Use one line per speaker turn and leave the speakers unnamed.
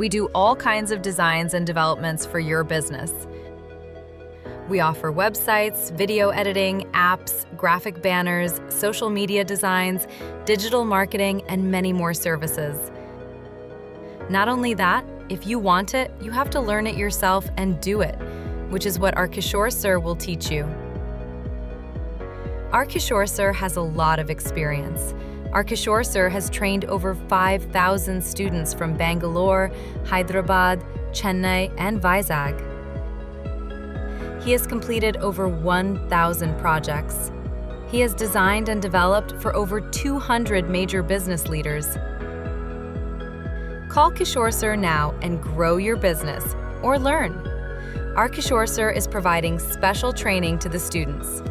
We do all kinds of designs and developments for your business. We offer websites, video editing, apps, graphic banners, social media designs, digital marketing, and many more services. Not only that, if you want it, you have to learn it yourself and do it, which is what our Kishore Sir will teach you. Our Kishore Sir has a lot of experience. Our Kishore Sir has trained over 5,000 students from Bangalore, Hyderabad, Chennai, and Vizag. He has completed over 1,000 projects. He has designed and developed for over 200 major business leaders. Call Kishore Sir now and grow your business or learn. Our Kishore Sir is providing special training to the students.